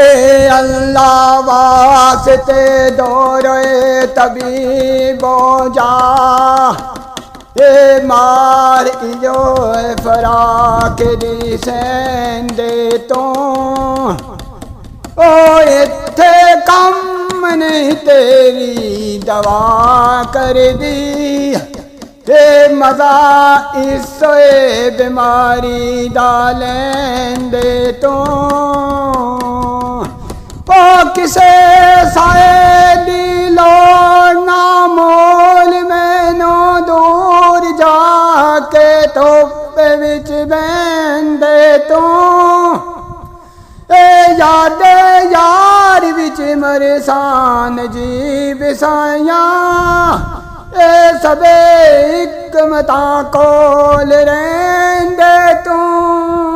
ए अल्लाह वास्ते दोरे तबीबो जा ए मार इजो फराक दी सेंदे तो ओ इत्थे कम नहीं तेरी दवा कर दी ते मजा इस बीमारी दा लेंदे तो ओ किसे साए दी लोड़ ना मोल मैनू दूर जाके धुप्प विच बहंदे तो ए याद यार विच मरसान जी बिसाया ए सबे हिकमतां कोल रहिंदे तूं।